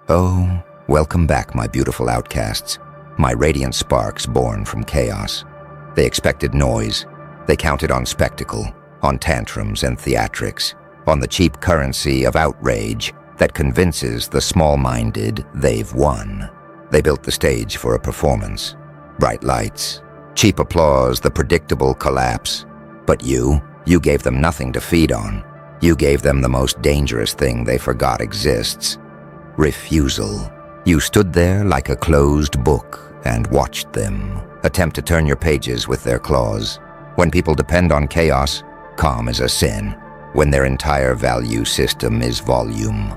Oh, welcome back, my beautiful outcasts, my radiant sparks born from chaos. They expected noise. They counted on spectacle, on tantrums and theatrics, on the cheap currency of outrage that convinces the small-minded they've won. They built the stage for a performance. Bright lights, cheap applause, the predictable collapse. But you gave them nothing to feed on. You gave them the most dangerous thing they forgot exists. Refusal. You stood there like a closed book and watched them attempt to turn your pages with their claws. When people depend on chaos, calm is a sin. When their entire value system is volume,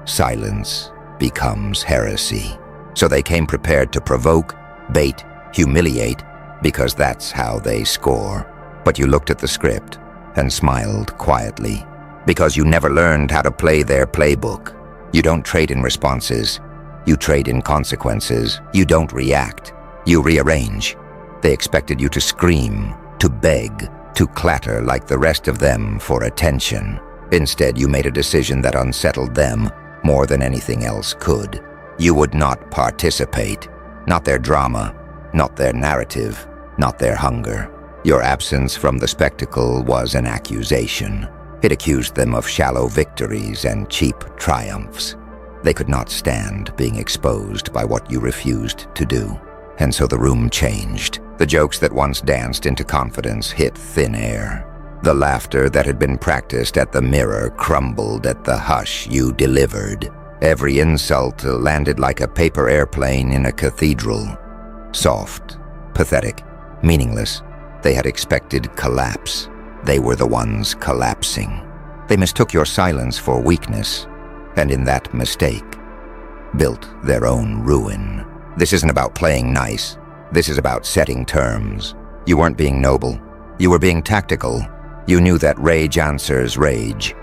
silence becomes heresy. So they came prepared to provoke, bait, humiliate, because that's how they score. But you looked at the script and smiled quietly, because you never learned how to play their playbook. You don't trade in responses. You trade in consequences. You don't react. You rearrange. They expected you to scream, to beg, to clatter like the rest of them for attention. Instead, you made a decision that unsettled them more than anything else could. You would not participate. Not their drama, not their narrative, not their hunger. Your absence from the spectacle was an accusation. It accused them of shallow victories and cheap triumphs. They could not stand being exposed by what you refused to do. And so the room changed. The jokes that once danced into confidence hit thin air. The laughter that had been practiced at the mirror crumbled at the hush you delivered. Every insult landed like a paper airplane in a cathedral. Soft, pathetic, meaningless. They had expected collapse. They were the ones collapsing. They mistook your silence for weakness, and in that mistake, built their own ruin. This isn't about playing nice. This is about setting terms. You weren't being noble. You were being tactical. You knew that rage answers rage,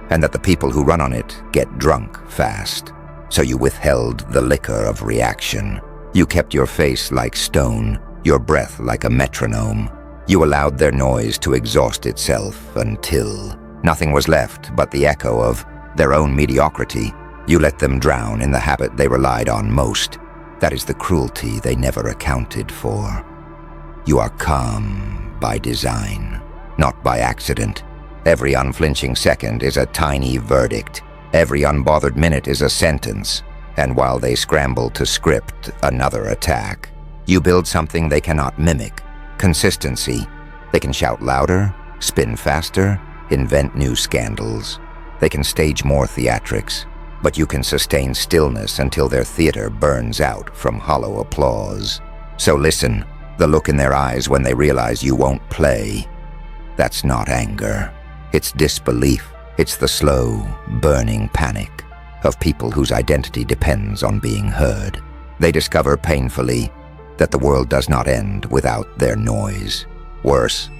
and that the people who run on it get drunk fast. So you withheld the liquor of reaction. You kept your face like stone, your breath like a metronome. You allowed their noise to exhaust itself until nothing was left but the echo of their own mediocrity. You let them drown in the habit they relied on most. That is the cruelty they never accounted for. You are calm by design, not by accident. Every unflinching second is a tiny verdict. Every unbothered minute is a sentence. And while they scramble to script another attack, you build something they cannot mimic. Consistency. They can shout louder, spin faster, invent new scandals. They can stage more theatrics, but you can sustain stillness until their theater burns out from hollow applause. So listen, the look in their eyes when they realize you won't play. That's not anger. It's disbelief. It's the slow, burning panic of people whose identity depends on being heard. They discover painfully that the world does not end without their noise. Worse,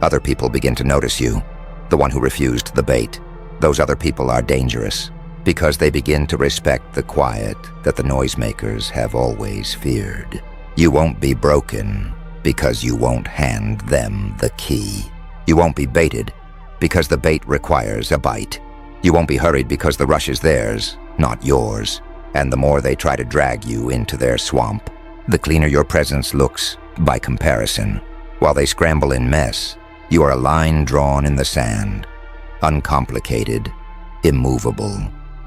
other people begin to notice you, the one who refused the bait. Those other people are dangerous because they begin to respect the quiet that the noisemakers have always feared. You won't be broken because you won't hand them the key. You won't be baited because the bait requires a bite. You won't be hurried because the rush is theirs, not yours. And the more they try to drag you into their swamp, the cleaner your presence looks by comparison. While they scramble in mess, you are a line drawn in the sand. Uncomplicated, immovable,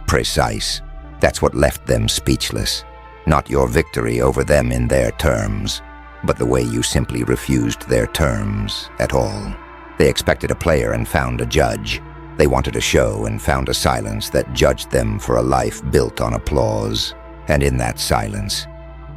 precise. That's what left them speechless. Not your victory over them in their terms, but the way you simply refused their terms at all. They expected a player and found a judge. They wanted a show and found a silence that judged them for a life built on applause. And in that silence,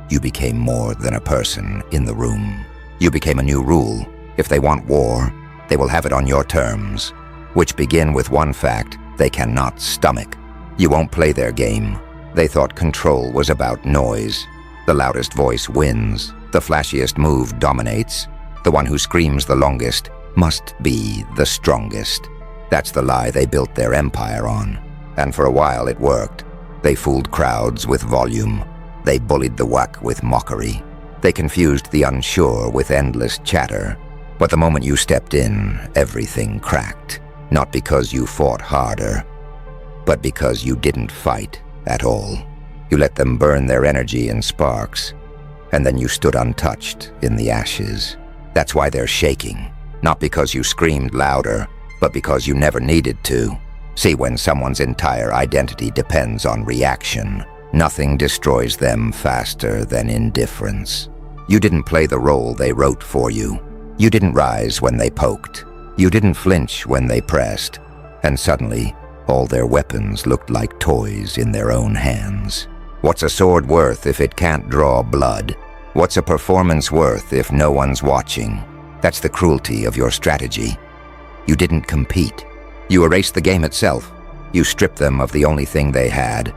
you became more than a person in the room. You became a new rule. If they want war, they will have it on your terms, which begin with one fact they cannot stomach. You won't play their game. They thought control was about noise. The loudest voice wins. The flashiest move dominates. The one who screams the longest must be the strongest. That's the lie they built their empire on. And for a while it worked. They fooled crowds with volume. They bullied the whack with mockery. They confused the unsure with endless chatter. But the moment you stepped in, everything cracked. Not because you fought harder, but because you didn't fight at all. You let them burn their energy in sparks, and then you stood untouched in the ashes. That's why they're shaking, not because you screamed louder, but because you never needed to. See, when someone's entire identity depends on reaction, nothing destroys them faster than indifference. You didn't play the role they wrote for you. You didn't rise when they poked. You didn't flinch when they pressed. And suddenly, all their weapons looked like toys in their own hands. What's a sword worth if it can't draw blood? What's a performance worth if no one's watching? That's the cruelty of your strategy. You didn't compete. You erased the game itself. You stripped them of the only thing they had,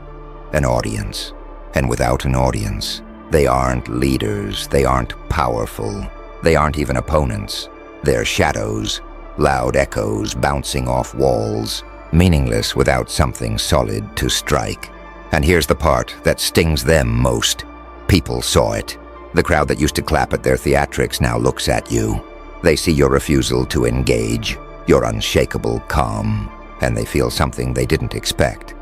an audience. And without an audience, they aren't leaders, they aren't powerful, they aren't even opponents. They're shadows, loud echoes bouncing off walls, meaningless without something solid to strike. And here's the part that stings them most. People saw it. The crowd that used to clap at their theatrics now looks at you. They see your refusal to engage, your unshakable calm, and they feel something they didn't expect.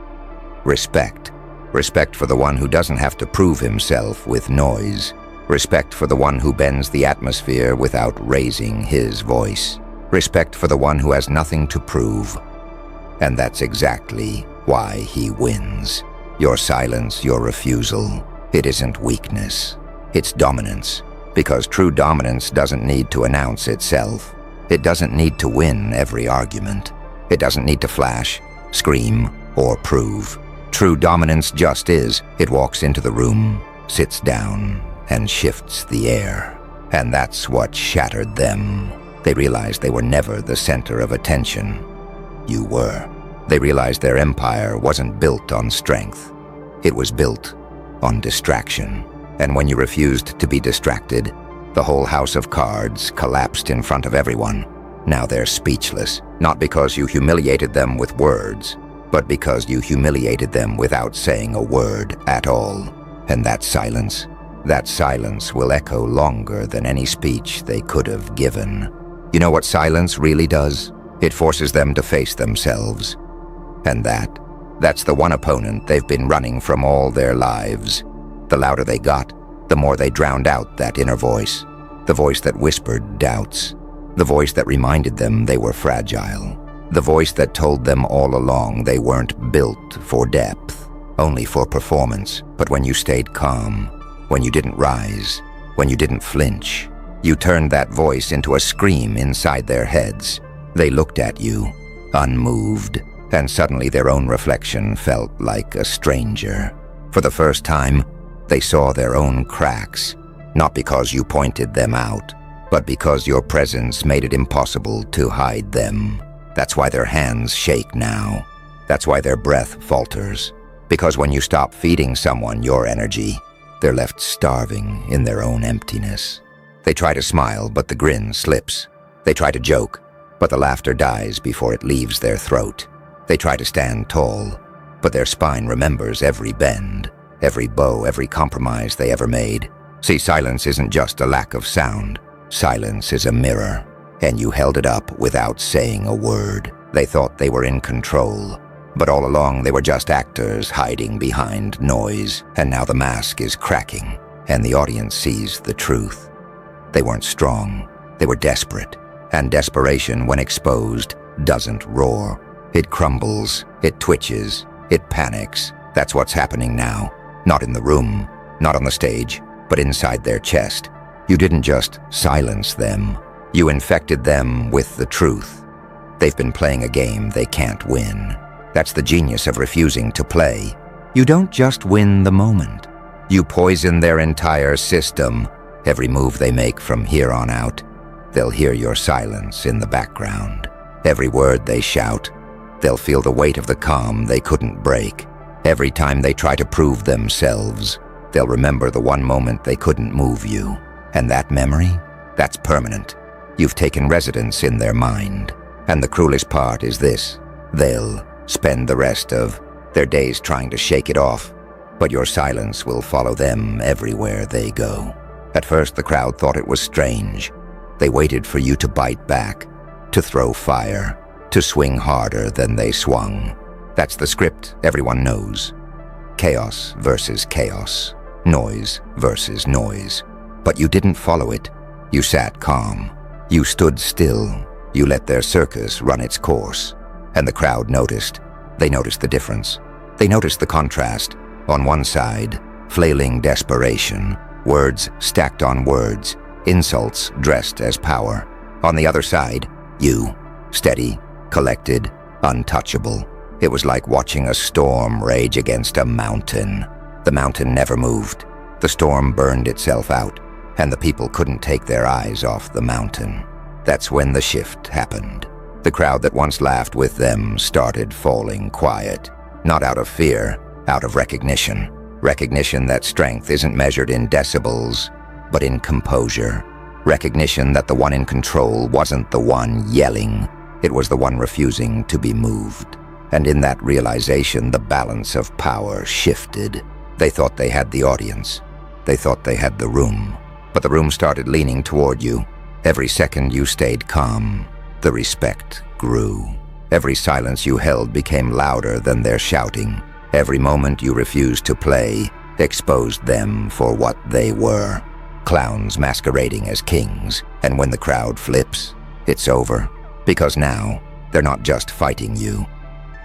Respect. Respect for the one who doesn't have to prove himself with noise. Respect for the one who bends the atmosphere without raising his voice. Respect for the one who has nothing to prove. And that's exactly why he wins. Your silence, your refusal, it isn't weakness. It's dominance. Because true dominance doesn't need to announce itself. It doesn't need to win every argument. It doesn't need to flash, scream, or prove. True dominance just is. It walks into the room, sits down, and shifts the air. And that's what shattered them. They realized they were never the center of attention. You were. They realized their empire wasn't built on strength. It was built on distraction. And when you refused to be distracted, the whole house of cards collapsed in front of everyone. Now they're speechless, not because you humiliated them with words, but because you humiliated them without saying a word at all. And that silence will echo longer than any speech they could have given. You know what silence really does? It forces them to face themselves. And that's the one opponent they've been running from all their lives. The louder they got, the more they drowned out that inner voice. The voice that whispered doubts. The voice that reminded them they were fragile. The voice that told them all along they weren't built for depth, only for performance. But when you stayed calm, when you didn't rise, when you didn't flinch, you turned that voice into a scream inside their heads. They looked at you, unmoved, and suddenly their own reflection felt like a stranger. For the first time, they saw their own cracks, not because you pointed them out, but because your presence made it impossible to hide them. That's why their hands shake now. That's why their breath falters. Because when you stop feeding someone your energy, they're left starving in their own emptiness. They try to smile, but the grin slips. They try to joke, but the laughter dies before it leaves their throat. They try to stand tall, but their spine remembers every bend, every bow, every compromise they ever made. See, silence isn't just a lack of sound. Silence is a mirror, and you held it up without saying a word. They thought they were in control, but all along they were just actors hiding behind noise, and now the mask is cracking, and the audience sees the truth. They weren't strong, they were desperate, and desperation, when exposed, doesn't roar. It crumbles, it twitches, it panics. That's what's happening now. Not in the room, not on the stage, but inside their chest. You didn't just silence them. You infected them with the truth. They've been playing a game they can't win. That's the genius of refusing to play. You don't just win the moment. You poison their entire system. Every move they make from here on out, they'll hear your silence in the background. Every word they shout, they'll feel the weight of the calm they couldn't break. Every time they try to prove themselves, they'll remember the one moment they couldn't move you. And that memory, that's permanent. You've taken residence in their mind. And the cruelest part is this: they'll spend the rest of their days trying to shake it off, but your silence will follow them everywhere they go. At first, the crowd thought it was strange. They waited for you to bite back, to throw fire, to swing harder than they swung. That's the script everyone knows. Chaos versus chaos. Noise versus noise. But you didn't follow it. You sat calm. You stood still. You let their circus run its course. And the crowd noticed. They noticed the difference. They noticed the contrast. On one side, flailing desperation, words stacked on words, insults dressed as power. On the other side, you, steady, collected, untouchable. It was like watching a storm rage against a mountain. The mountain never moved. The storm burned itself out, and the people couldn't take their eyes off the mountain. That's when the shift happened. The crowd that once laughed with them started falling quiet. Not out of fear, out of recognition. Recognition that strength isn't measured in decibels, but in composure. Recognition that the one in control wasn't the one yelling. It was the one refusing to be moved. And in that realization, the balance of power shifted. They thought they had the audience. They thought they had the room. But the room started leaning toward you. Every second you stayed calm, the respect grew. Every silence you held became louder than their shouting. Every moment you refused to play exposed them for what they were. Clowns masquerading as kings. And when the crowd flips, it's over. Because now, they're not just fighting you.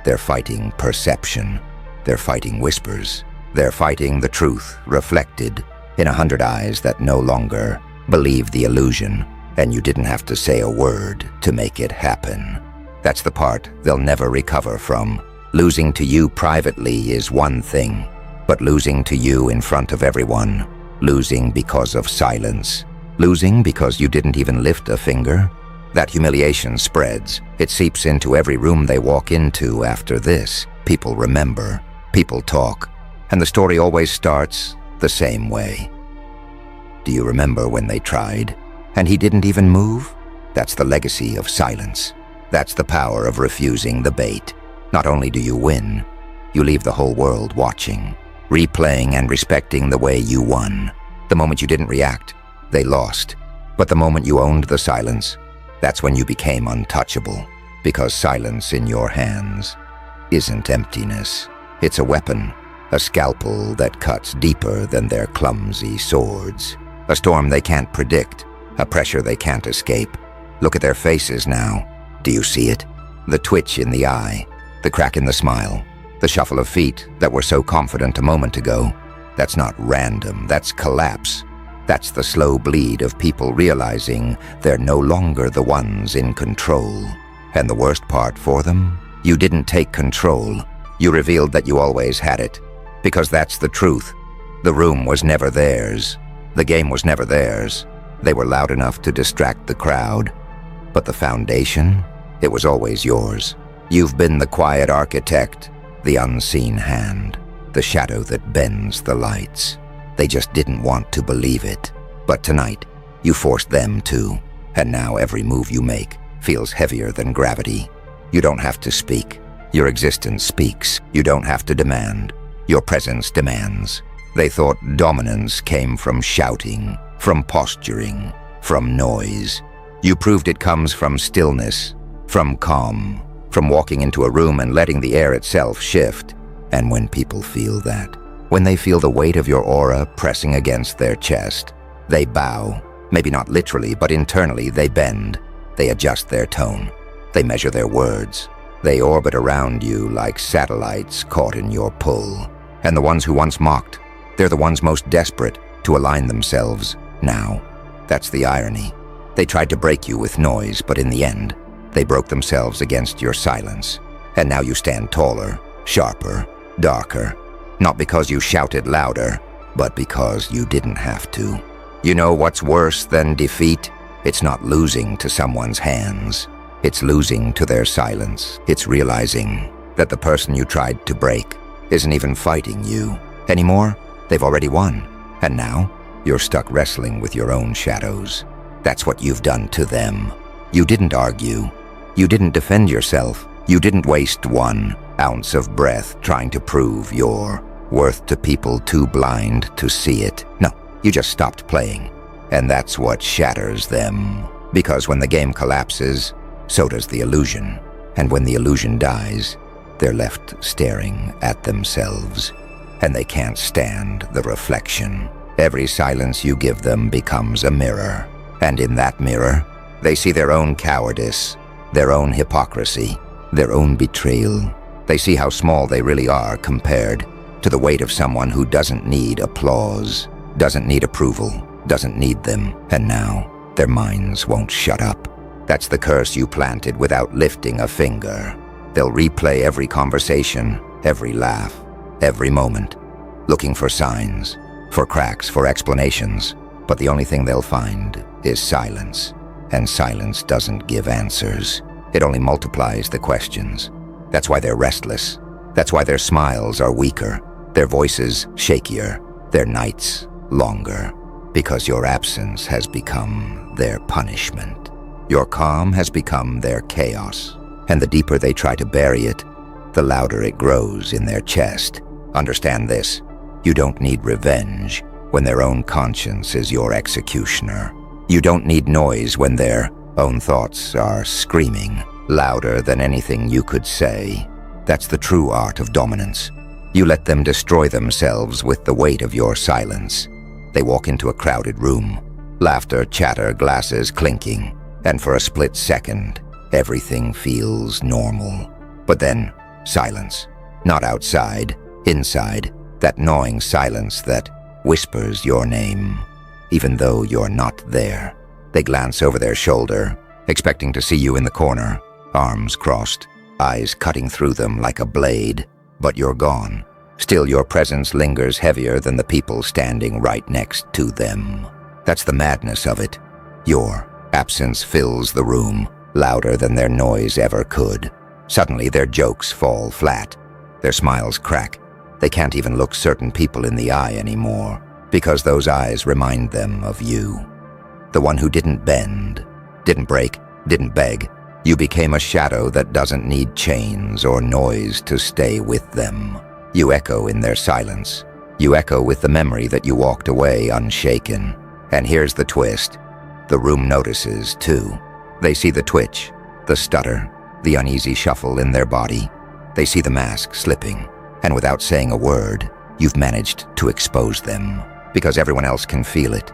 They're fighting perception. They're fighting whispers. They're fighting the truth reflected in 100 eyes that no longer believe the illusion, and you didn't have to say a word to make it happen. That's the part they'll never recover from. Losing to you privately is one thing, but losing to you in front of everyone, losing because of silence, losing because you didn't even lift a finger, that humiliation spreads. It seeps into every room they walk into after this. People remember, people talk, and the story always starts the same way. Do you remember when they tried, and he didn't even move? That's the legacy of silence. That's the power of refusing the bait. Not only do you win, you leave the whole world watching, replaying and respecting the way you won. The moment you didn't react, they lost. But the moment you owned the silence, that's when you became untouchable, because silence in your hands isn't emptiness. It's a weapon, a scalpel that cuts deeper than their clumsy swords. A storm they can't predict, a pressure they can't escape. Look at their faces now. Do you see it? The twitch in the eye, the crack in the smile, the shuffle of feet that were so confident a moment ago. That's not random, that's collapse. That's the slow bleed of people realizing they're no longer the ones in control. And the worst part for them? You didn't take control. You revealed that you always had it. Because that's the truth. The room was never theirs. The game was never theirs. They were loud enough to distract the crowd. But the foundation, it was always yours. You've been the quiet architect, the unseen hand, the shadow that bends the lights. They just didn't want to believe it. But tonight, you forced them to. And now every move you make feels heavier than gravity. You don't have to speak. Your existence speaks. You don't have to demand. Your presence demands. They thought dominance came from shouting, from posturing, from noise. You proved it comes from stillness, from calm, from walking into a room and letting the air itself shift. And when people feel that, when they feel the weight of your aura pressing against their chest, they bow. Maybe not literally, but internally they bend. They adjust their tone. They measure their words. They orbit around you like satellites caught in your pull. And the ones who once mocked, they're the ones most desperate to align themselves now. That's the irony. They tried to break you with noise, but in the end, they broke themselves against your silence. And now you stand taller, sharper, darker. Not because you shouted louder, but because you didn't have to. You know what's worse than defeat? It's not losing to someone's hands. It's losing to their silence. It's realizing that the person you tried to break isn't even fighting you anymore. They've already won. And now, you're stuck wrestling with your own shadows. That's what you've done to them. You didn't argue. You didn't defend yourself. You didn't waste 1 ounce of breath trying to prove your worth to people too blind to see it. No, you just stopped playing. And that's what shatters them. Because when the game collapses, so does the illusion. And when the illusion dies, they're left staring at themselves. and they can't stand the reflection. Every silence you give them becomes a mirror, and in that mirror, they see their own cowardice, their own hypocrisy, their own betrayal. They see how small they really are compared to the weight of someone who doesn't need applause, doesn't need approval, doesn't need them, and now their minds won't shut up. That's the curse you planted without lifting a finger. They'll replay every conversation, every laugh, every moment, looking for signs, for cracks, for explanations, but the only thing they'll find is silence. And silence doesn't give answers. It only multiplies the questions. That's why they're restless. That's why their smiles are weaker, their voices shakier, their nights longer. Because your absence has become their punishment. Your calm has become their chaos. And the deeper they try to bury it, the louder it grows in their chest. Understand this. You don't need revenge when their own conscience is your executioner. You don't need noise when their own thoughts are screaming, louder than anything you could say. That's the true art of dominance. You let them destroy themselves with the weight of your silence. They walk into a crowded room, laughter, chatter, glasses clinking, and for a split second, everything feels normal. But then, silence. Not outside, inside, that gnawing silence that whispers your name. Even though you're not there. They glance over their shoulder, expecting to see you in the corner, arms crossed, eyes cutting through them like a blade. But you're gone. Still, your presence lingers heavier than the people standing right next to them. That's the madness of it. Your absence fills the room, louder than their noise ever could. Suddenly, their jokes fall flat. Their smiles crack. They can't even look certain people in the eye anymore. Because those eyes remind them of you. The one who didn't bend, didn't break, didn't beg. You became a shadow that doesn't need chains or noise to stay with them. You echo in their silence. You echo with the memory that you walked away unshaken. And here's the twist. The room notices, too. They see the twitch, the stutter, the uneasy shuffle in their body. They see the mask slipping. And without saying a word, you've managed to expose them. Because everyone else can feel it.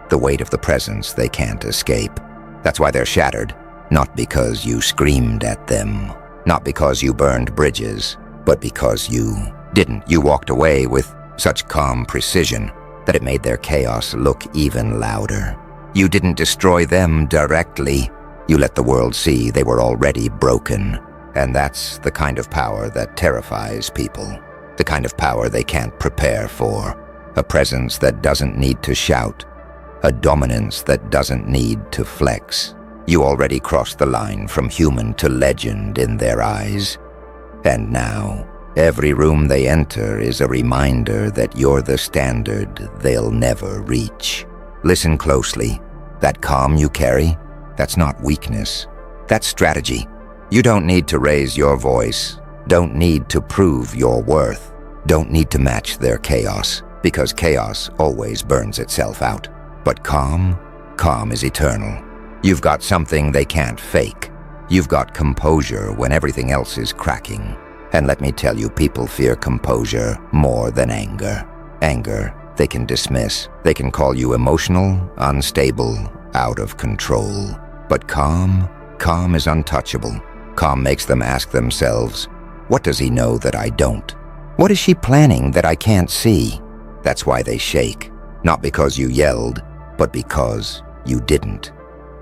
The weight of the presence they can't escape. That's why they're shattered. Not because you screamed at them. Not because you burned bridges. But because you didn't. You walked away with such calm precision that it made their chaos look even louder. You didn't destroy them directly. You let the world see they were already broken. And that's the kind of power that terrifies people. The kind of power they can't prepare for. A presence that doesn't need to shout. A dominance that doesn't need to flex. You already crossed the line from human to legend in their eyes. And now, every room they enter is a reminder that you're the standard they'll never reach. Listen closely. That calm you carry, that's not weakness. That's strategy. You don't need to raise your voice. Don't need to prove your worth. Don't need to match their chaos. Because chaos always burns itself out. But calm is eternal. You've got something they can't fake. You've got composure when everything else is cracking. And let me tell you, people fear composure more than anger. Anger, they can dismiss. They can call you emotional, unstable, out of control. But calm is untouchable. Calm makes them ask themselves, what does he know that I don't? What is she planning that I can't see? That's why they shake. Not because you yelled, but because you didn't.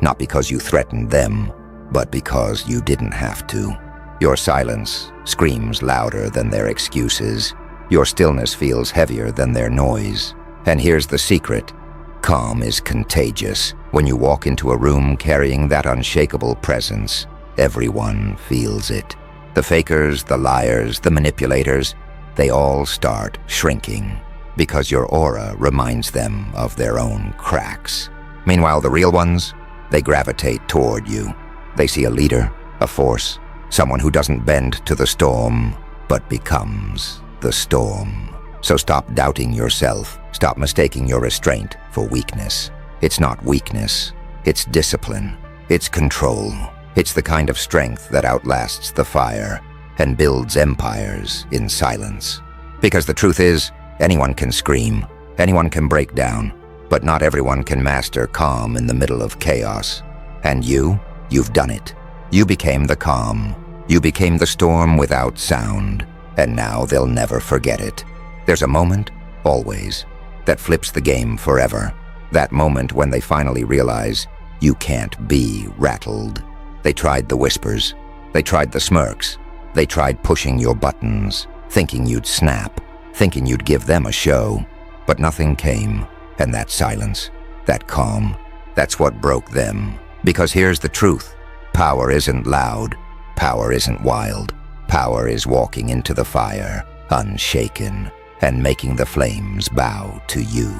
Not because you threatened them, but because you didn't have to. Your silence screams louder than their excuses. Your stillness feels heavier than their noise. And here's the secret. Calm is contagious. When you walk into a room carrying that unshakable presence, everyone feels it. The fakers, the liars, the manipulators, they all start shrinking. Because your aura reminds them of their own cracks. Meanwhile, the real ones, they gravitate toward you. They see a leader, a force, someone who doesn't bend to the storm, but becomes the storm. So stop doubting yourself. Stop mistaking your restraint for weakness. It's not weakness. It's discipline. It's control. It's the kind of strength that outlasts the fire and builds empires in silence. Because the truth is, anyone can scream, anyone can break down, but not everyone can master calm in the middle of chaos. And you've done it. You became the calm. You became the storm without sound, and now they'll never forget it. There's a moment, always, that flips the game forever. That moment when they finally realize you can't be rattled. They tried the whispers. They tried the smirks. They tried pushing your buttons, thinking you'd snap, thinking you'd give them a show. But nothing came, and that silence, that calm, that's what broke them. Because here's the truth. Power isn't loud. Power isn't wild. Power is walking into the fire, unshaken, and making the flames bow to you.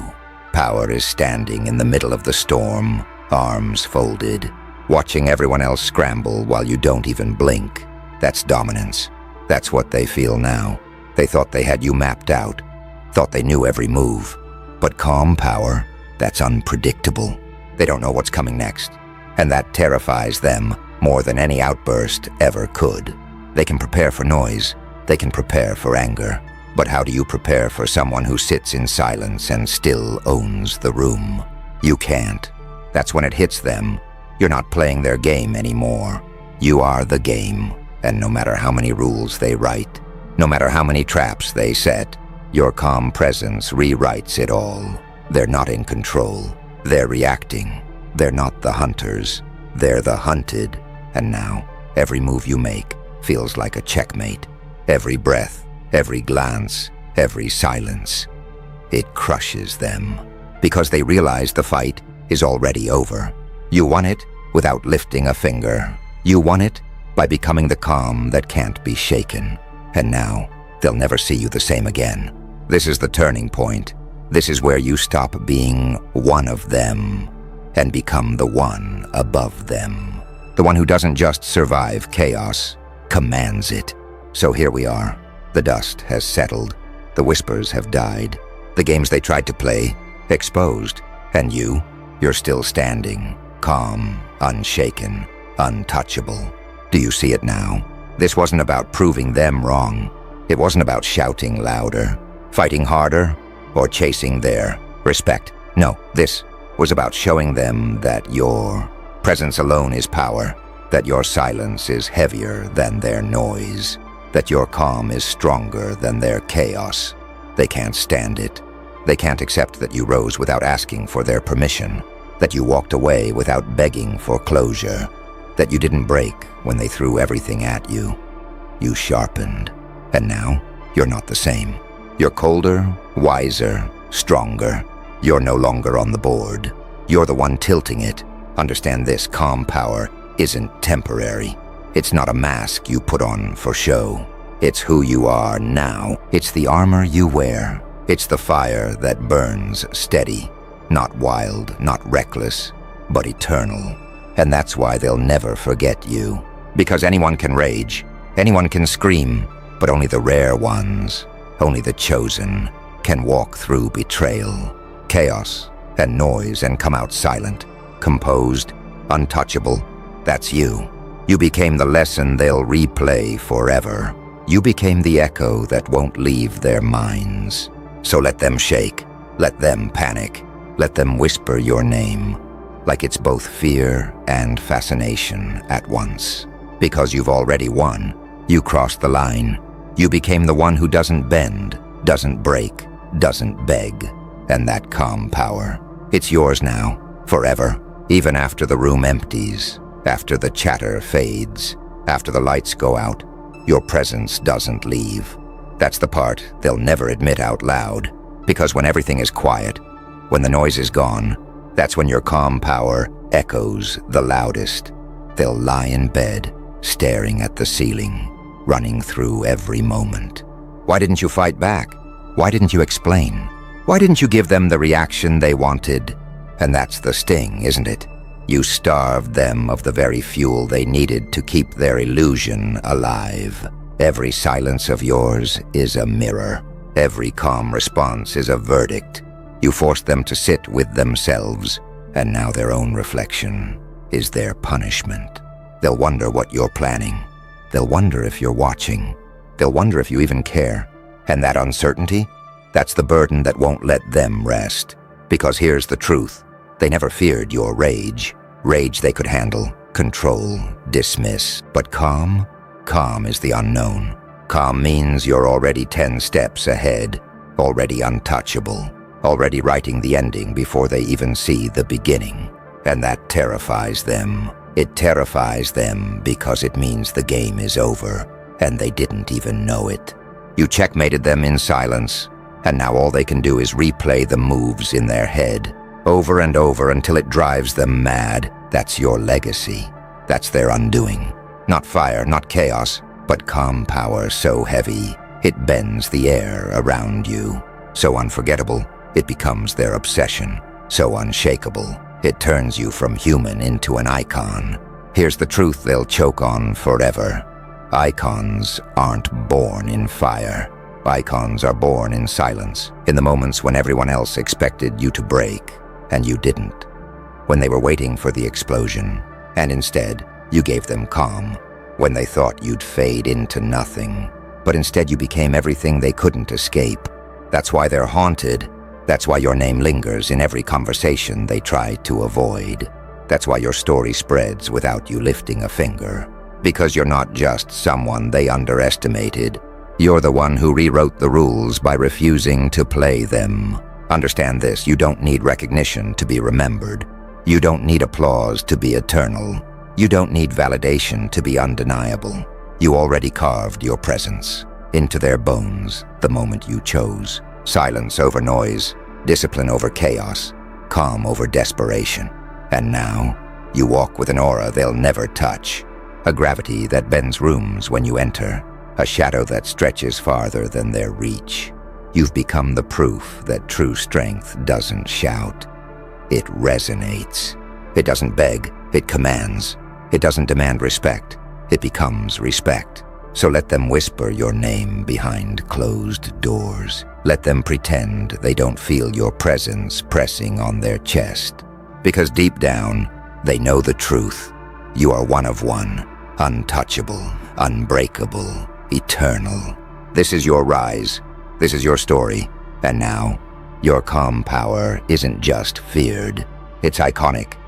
Power is standing in the middle of the storm, arms folded, watching everyone else scramble while you don't even blink. That's dominance. That's what they feel now. They thought they had you mapped out, thought they knew every move. But calm power, that's unpredictable. They don't know what's coming next, and that terrifies them more than any outburst ever could. They can prepare for noise, they can prepare for anger, but how do you prepare for someone who sits in silence and still owns the room? You can't. That's when it hits them. You're not playing their game anymore. You are the game, and no matter how many rules they write, no matter how many traps they set, your calm presence rewrites it all. They're not in control. They're reacting. They're not the hunters. They're the hunted. And now, every move you make feels like a checkmate. Every breath, every glance, every silence. It crushes them. Because they realize the fight is already over. You won it without lifting a finger. You won it by becoming the calm that can't be shaken. And now, they'll never see you the same again. This is the turning point. This is where you stop being one of them and become the one above them. The one who doesn't just survive chaos, commands it. So here we are. The dust has settled. The whispers have died. The games they tried to play, exposed. And you're still standing, calm, unshaken, untouchable. Do you see it now? This wasn't about proving them wrong. It wasn't about shouting louder, fighting harder, or chasing their respect. No, this was about showing them that your presence alone is power, that your silence is heavier than their noise, that your calm is stronger than their chaos. They can't stand it. They can't accept that you rose without asking for their permission, that you walked away without begging for closure, that you didn't break when they threw everything at you. You sharpened, and now you're not the same. You're colder, wiser, stronger. You're no longer on the board. You're the one tilting it. Understand this, calm power isn't temporary. It's not a mask you put on for show. It's who you are now. It's the armor you wear. It's the fire that burns steady, not wild, not reckless, but eternal. And that's why they'll never forget you. Because anyone can rage, anyone can scream, but only the rare ones, only the chosen, can walk through betrayal, chaos, and noise and come out silent, composed, untouchable. That's you. You became the lesson they'll replay forever. You became the echo that won't leave their minds. So let them shake, let them panic, let them whisper your name, like it's both fear and fascination at once. Because you've already won. You crossed the line. You became the one who doesn't bend, doesn't break, doesn't beg. And that calm power, it's yours now, forever, even after the room empties, after the chatter fades, after the lights go out. Your presence doesn't leave. That's the part they'll never admit out loud, because when everything is quiet, when the noise is gone, that's when your calm power echoes the loudest. They'll lie in bed, staring at the ceiling, running through every moment. Why didn't you fight back? Why didn't you explain? Why didn't you give them the reaction they wanted? And that's the sting, isn't it? You starved them of the very fuel they needed to keep their illusion alive. Every silence of yours is a mirror. Every calm response is a verdict. You forced them to sit with themselves, and now their own reflection is their punishment. They'll wonder what you're planning. They'll wonder if you're watching. They'll wonder if you even care. And that uncertainty? That's the burden that won't let them rest. Because here's the truth. They never feared your rage. Rage they could handle, control, dismiss. But calm? Calm is the unknown. Calm means you're already 10 steps ahead, already untouchable, already writing the ending before they even see the beginning. And that terrifies them. It terrifies them because it means the game is over, and they didn't even know it. You checkmated them in silence, and now all they can do is replay the moves in their head, over and over until it drives them mad. That's your legacy. That's their undoing. Not fire, not chaos, but calm power so heavy, it bends the air around you. So unforgettable, it becomes their obsession. So unshakable, it turns you from human into an icon. Here's the truth they'll choke on forever. Icons aren't born in fire. Icons are born in silence, in the moments when everyone else expected you to break, and you didn't. When they were waiting for the explosion, and instead, you gave them calm. When they thought you'd fade into nothing, but instead you became everything they couldn't escape. That's why they're haunted. That's why your name lingers in every conversation they try to avoid. That's why your story spreads without you lifting a finger. Because you're not just someone they underestimated. You're the one who rewrote the rules by refusing to play them. Understand this, you don't need recognition to be remembered. You don't need applause to be eternal. You don't need validation to be undeniable. You already carved your presence into their bones the moment you chose. Silence over noise, discipline over chaos, calm over desperation. And now, you walk with an aura they'll never touch. A gravity that bends rooms when you enter. A shadow that stretches farther than their reach. You've become the proof that true strength doesn't shout. It resonates. It doesn't beg, it commands. It doesn't demand respect, it becomes respect. So let them whisper your name behind closed doors. Let them pretend they don't feel your presence pressing on their chest. Because deep down, they know the truth. You are one of one, untouchable, unbreakable, eternal. This is your rise. This is your story. And now, your calm power isn't just feared. It's iconic.